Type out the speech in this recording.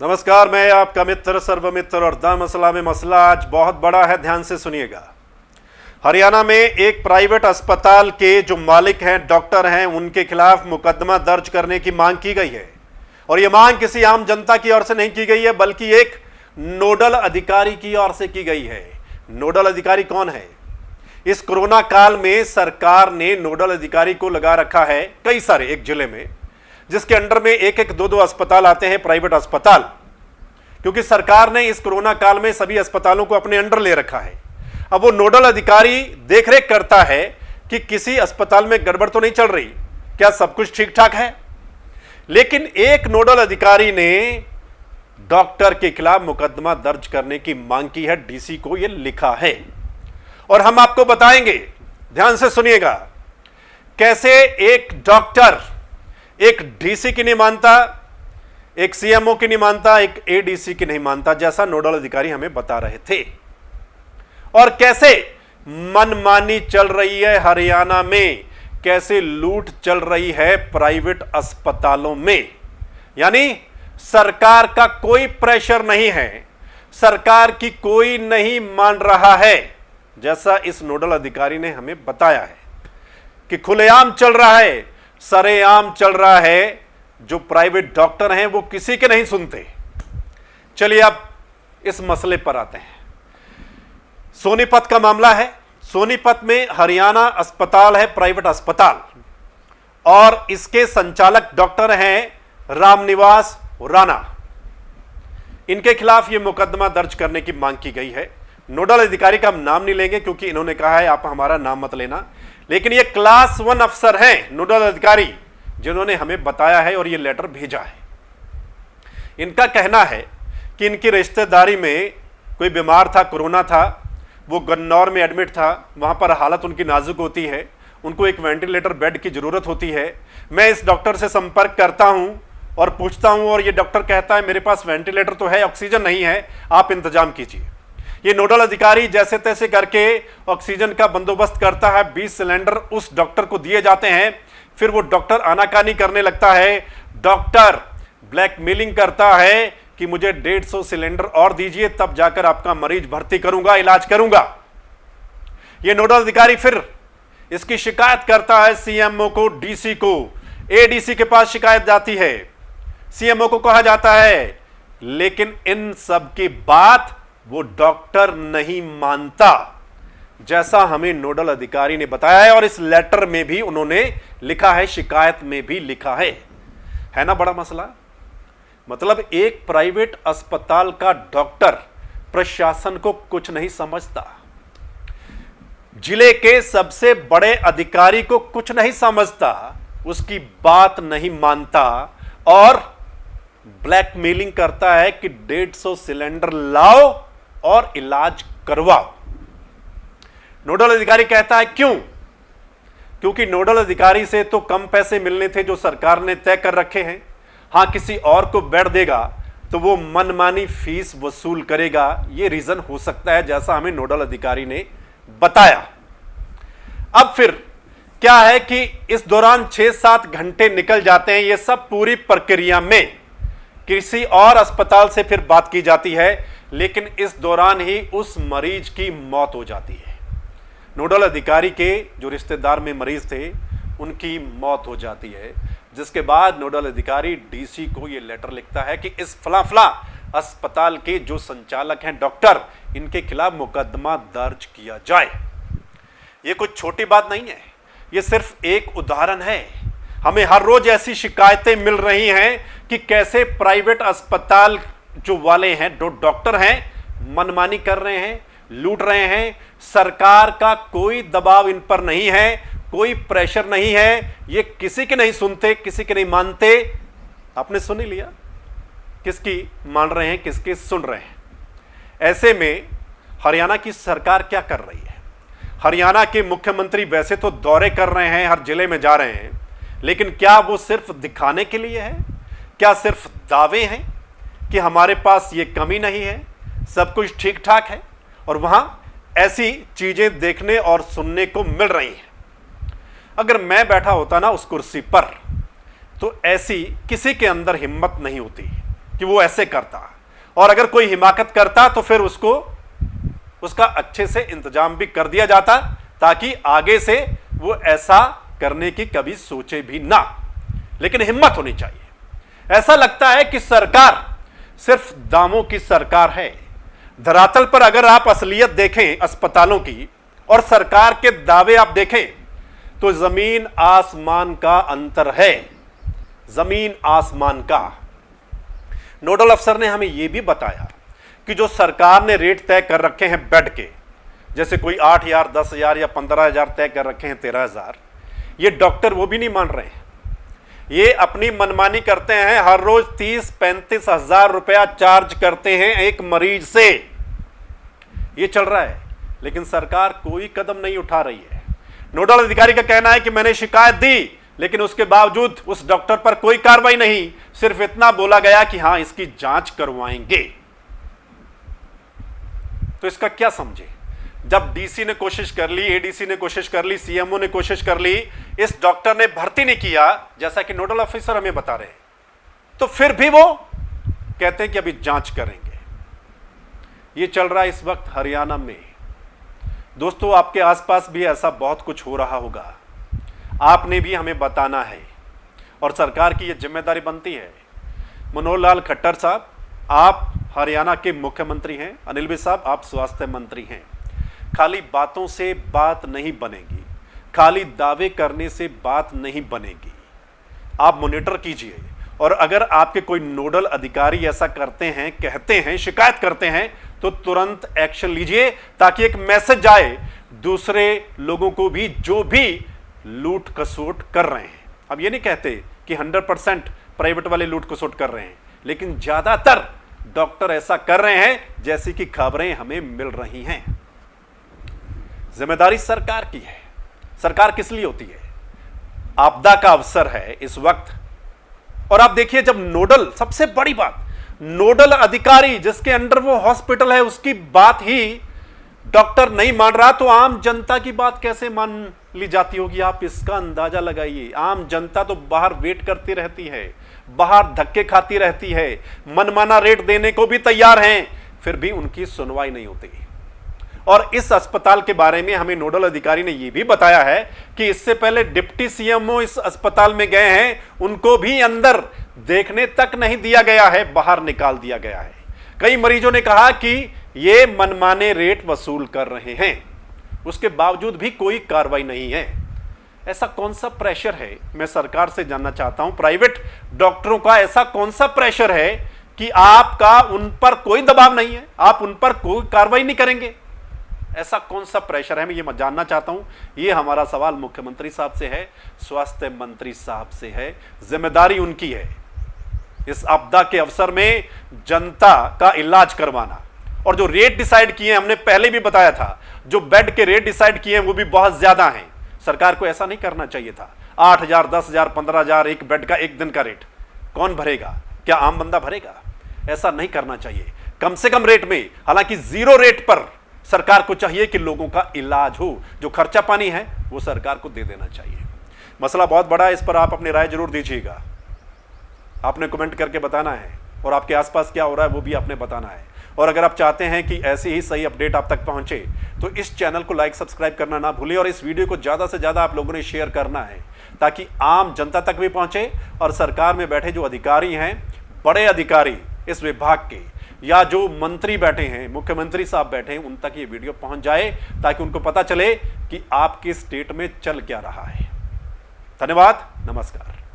नमस्कार, मैं आपका मित्र सर्वमित्र और द मसला में मसला आज बहुत बड़ा है, ध्यान से सुनिएगा। हरियाणा में एक प्राइवेट अस्पताल के जो मालिक हैं, डॉक्टर हैं, उनके खिलाफ मुकदमा दर्ज करने की मांग की गई है। और यह मांग किसी आम जनता की ओर से नहीं की गई है, बल्कि एक नोडल अधिकारी की ओर से की गई है। नोडल अधिकारी कौन है? इस कोरोना काल में सरकार ने नोडल अधिकारी को लगा रखा है कई सारे, एक जिले में, जिसके अंडर में एक एक दो अस्पताल आते हैं, प्राइवेट अस्पताल। क्योंकि सरकार ने इस कोरोना काल में सभी अस्पतालों को अपने अंडर ले रखा है। अब वो नोडल अधिकारी देखरेख करता है कि किसी अस्पताल में गड़बड़ तो नहीं चल रही, क्या सब कुछ ठीक ठाक है। लेकिन एक नोडल अधिकारी ने डॉक्टर के खिलाफ मुकदमा दर्ज करने की मांग की है, डीसी को यह लिखा है और हम आपको बताएंगे। ध्यान से सुनिएगा, कैसे एक डॉक्टर एक डीसी की नहीं मानता, एक सीएमओ की नहीं मानता, एक एडीसी की नहीं मानता, जैसा नोडल अधिकारी हमें बता रहे थे। और कैसे मनमानी चल रही है हरियाणा में, कैसे लूट चल रही है प्राइवेट अस्पतालों में। यानी सरकार का कोई प्रेशर नहीं है, सरकार की कोई नहीं मान रहा है, जैसा इस नोडल अधिकारी ने हमें बताया है कि खुलेआम चल रहा है, सरेआम चल रहा है। जो प्राइवेट डॉक्टर हैं वो किसी के नहीं सुनते। चलिए अब इस मसले पर आते हैं। सोनीपत का मामला है। सोनीपत में हरियाणा अस्पताल है, प्राइवेट अस्पताल, और इसके संचालक डॉक्टर हैं रामनिवास राणा। इनके खिलाफ यह मुकदमा दर्ज करने की मांग की गई है। नोडल अधिकारी का हम नाम नहीं लेंगे क्योंकि इन्होंने कहा है आप हमारा नाम मत लेना, लेकिन ये क्लास 1 अफसर हैं, नोडल अधिकारी, जिन्होंने हमें बताया है और ये लेटर भेजा है। इनका कहना है कि इनकी रिश्तेदारी में कोई बीमार था, कोरोना था, वो गन्नौर में एडमिट था, वहां पर हालत उनकी नाजुक होती है, उनको एक वेंटिलेटर बेड की जरूरत होती है। मैं इस डॉक्टर से संपर्क करता हूं और पूछता हूं और ये डॉक्टर कहता है मेरे पास वेंटिलेटर तो है, ऑक्सीजन नहीं है, आप इंतजाम कीजिए। ये नोडल अधिकारी जैसे तैसे करके ऑक्सीजन का बंदोबस्त करता है। 20 सिलेंडर उस डॉक्टर को दिए जाते हैं। फिर वो डॉक्टर आनाकानी करने लगता है, डॉक्टर ब्लैकमेलिंग करता है कि मुझे 150 सिलेंडर और दीजिए, तब जाकर आपका मरीज भर्ती करूंगा, इलाज करूंगा। ये नोडल अधिकारी फिर इसकी शिकायत करता है सीएमओ को, डीसी को, एडीसी के पास शिकायत जाती है, सीएमओ को कहा जाता है, लेकिन इन सब की बात वो डॉक्टर नहीं मानता, जैसा हमें नोडल अधिकारी ने बताया है। और इस लेटर में भी उन्होंने लिखा है, शिकायत में भी लिखा है ना बड़ा मसला। मतलब एक प्राइवेट अस्पताल का डॉक्टर प्रशासन को कुछ नहीं समझता, जिले के सबसे बड़े अधिकारी को कुछ नहीं समझता, उसकी बात नहीं मानता और ब्लैकमेलिंग करता है कि 150 सिलेंडर लाओ और इलाज करवाओ। नोडल अधिकारी कहता है क्यों? क्योंकि नोडल अधिकारी से तो कम पैसे मिलने थे जो सरकार ने तय कर रखे हैं। हां, किसी और को बेड देगा तो वो मनमानी फीस वसूल करेगा, ये रीजन हो सकता है, जैसा हमें नोडल अधिकारी ने बताया। अब फिर क्या है कि इस दौरान 6-7 घंटे निकल जाते हैं। ये सब पूरी प्रक्रिया में किसी और अस्पताल से फिर बात की जाती है, लेकिन इस दौरान ही उस मरीज की मौत हो जाती है। नोडल अधिकारी के जो रिश्तेदार में मरीज थे उनकी मौत हो जाती है, जिसके बाद नोडल अधिकारी डीसी को यह लेटर लिखता है कि इस फला अस्पताल के जो संचालक हैं डॉक्टर, इनके खिलाफ मुकदमा दर्ज किया जाए। यह कुछ छोटी बात नहीं है, यह सिर्फ एक उदाहरण है। हमें हर रोज ऐसी शिकायतें मिल रही हैं कि कैसे प्राइवेट अस्पताल जो वाले हैं, जो डॉक्टर हैं, मनमानी कर रहे हैं, लूट रहे हैं। सरकार का कोई दबाव इन पर नहीं है, कोई प्रेशर नहीं है, ये किसी के नहीं सुनते, किसी के नहीं मानते। आपने सुन ही लिया, किसकी मान रहे हैं, किसकी सुन रहे हैं। ऐसे में हरियाणा की सरकार क्या कर रही है? हरियाणा के मुख्यमंत्री वैसे तो दौरे कर रहे हैं, हर जिले में जा रहे हैं, लेकिन क्या वो सिर्फ दिखाने के लिए है? क्या सिर्फ दावे हैं कि हमारे पास ये कमी नहीं है, सब कुछ ठीक ठाक है? और वहां ऐसी चीजें देखने और सुनने को मिल रही हैं। अगर मैं बैठा होता ना उस कुर्सी पर, तो ऐसी किसी के अंदर हिम्मत नहीं होती कि वो ऐसे करता, और अगर कोई हिमाकत करता तो फिर उसको उसका अच्छे से इंतजाम भी कर दिया जाता, ताकि आगे से वो ऐसा करने की कभी सोचे भी ना। लेकिन हिम्मत होनी चाहिए। ऐसा लगता है कि सरकार सिर्फ दामों की सरकार है। धरातल पर अगर आप असलियत देखें अस्पतालों की और सरकार के दावे आप देखें तो जमीन आसमान का अंतर है, जमीन आसमान का। नोडल अफसर ने हमें यह भी बताया कि जो सरकार ने रेट तय कर रखे हैं बेड के, जैसे कोई 8,000, 10,000 या 15,000 तय कर रखे हैं, 13,000, ये डॉक्टर वो भी नहीं मान रहे हैं। ये अपनी मनमानी करते हैं। हर रोज 30-35 हजार रुपया चार्ज करते हैं एक मरीज से। ये चल रहा है, लेकिन सरकार कोई कदम नहीं उठा रही है। नोडल अधिकारी का कहना है कि मैंने शिकायत दी, लेकिन उसके बावजूद उस डॉक्टर पर कोई कार्रवाई नहीं। सिर्फ इतना बोला गया कि हां, इसकी जांच करवाएंगे। तो इसका क्या समझे? जब डीसी ने कोशिश कर ली, एडीसी ने कोशिश कर ली, सीएमओ ने कोशिश कर ली, इस डॉक्टर ने भर्ती नहीं किया जैसा कि नोडल ऑफिसर हमें बता रहे हैं, तो फिर भी वो कहते हैं कि अभी जांच करेंगे। ये चल रहा है इस वक्त हरियाणा में। दोस्तों, आपके आसपास भी ऐसा बहुत कुछ हो रहा होगा, आपने भी हमें बताना है, और सरकार की यह जिम्मेदारी बनती है। मनोहर लाल खट्टर साहब, आप हरियाणा के मुख्यमंत्री हैं, अनिल विज साहब आप स्वास्थ्य मंत्री हैं। खाली बातों से बात नहीं बनेगी, खाली दावे करने से बात नहीं बनेगी। आप मॉनिटर कीजिए, और अगर आपके कोई नोडल अधिकारी ऐसा करते हैं, कहते हैं, शिकायत करते हैं, तो तुरंत एक्शन लीजिए, ताकि एक मैसेज जाए दूसरे लोगों को भी जो भी लूट खसोट कर रहे हैं। अब ये नहीं कहते कि 100% प्राइवेट वाले लूट खसोट कर रहे हैं, लेकिन ज्यादातर डॉक्टर ऐसा कर रहे हैं जैसी कि खबरें हमें मिल रही हैं। जिम्मेदारी सरकार की है। सरकार किस लिए होती है? आपदा का अवसर है इस वक्त, और आप देखिए जब नोडल, सबसे बड़ी बात, नोडल अधिकारी जिसके अंडर वो हॉस्पिटल है, उसकी बात ही डॉक्टर नहीं मान रहा, तो आम जनता की बात कैसे मान ली जाती होगी? आप इसका अंदाजा लगाइए। आम जनता तो बाहर वेट करती रहती है, बाहर धक्के खाती रहती है, मनमाना रेट देने को भी तैयार हैं, फिर भी उनकी सुनवाई नहीं होती। और इस अस्पताल के बारे में हमें नोडल अधिकारी ने यह भी बताया है कि इससे पहले डिप्टी सीएमओ इस अस्पताल में गए हैं, उनको भी अंदर देखने तक नहीं दिया गया है, बाहर निकाल दिया गया है। कई मरीजों ने कहा कि ये मनमाने रेट वसूल कर रहे हैं, उसके बावजूद भी कोई कार्रवाई नहीं है। ऐसा कौन सा प्रेशर है, मैं सरकार से जानना चाहता हूं। प्राइवेट डॉक्टरों का ऐसा कौन सा प्रेशर है कि आपका उन पर कोई दबाव नहीं है, आप उन पर कोई कार्रवाई नहीं करेंगे? ऐसा कौन सा प्रेशर है, मैं ये जानना चाहता हूं। ये हमारा सवाल मुख्यमंत्री साहब से है, स्वास्थ्य मंत्री साहब से है। जिम्मेदारी उनकी है इस आपदा के अवसर में जनता का इलाज करवाना। और जो रेट डिसाइड किए हैं, हमने पहले भी बताया था, जो बेड के रेट डिसाइड किए हैं वो भी बहुत ज्यादा हैं। सरकार को ऐसा नहीं करना चाहिए था। 8,000, 10,000, 15,000 एक बेड का, एक दिन का रेट कौन भरेगा? क्या आम बंदा भरेगा? ऐसा नहीं करना चाहिए। कम से कम रेट में, हालांकि जीरो रेट पर सरकार को चाहिए कि लोगों का इलाज हो। जो खर्चा पानी है वो सरकार को दे देना चाहिए। मसला बहुत बड़ा है, इस पर आप अपनी राय जरूर दीजिएगा। आपने कमेंट करके बताना है, और आपके आसपास क्या हो रहा है वो भी आपने बताना है। और अगर आप चाहते हैं कि ऐसी ही सही अपडेट आप तक पहुंचे, तो इस चैनल को लाइक, सब्सक्राइब करना ना भूलें, और इस वीडियो को ज़्यादा से ज़्यादा आप लोगों ने शेयर करना है, ताकि आम जनता तक भी पहुंचे, और सरकार में बैठे जो अधिकारी हैं, बड़े अधिकारी इस विभाग के, या जो मंत्री बैठे हैं, मुख्यमंत्री साहब बैठे हैं, उन तक ये वीडियो पहुंच जाए, ताकि उनको पता चले कि आपके स्टेट में चल क्या रहा है। धन्यवाद, नमस्कार।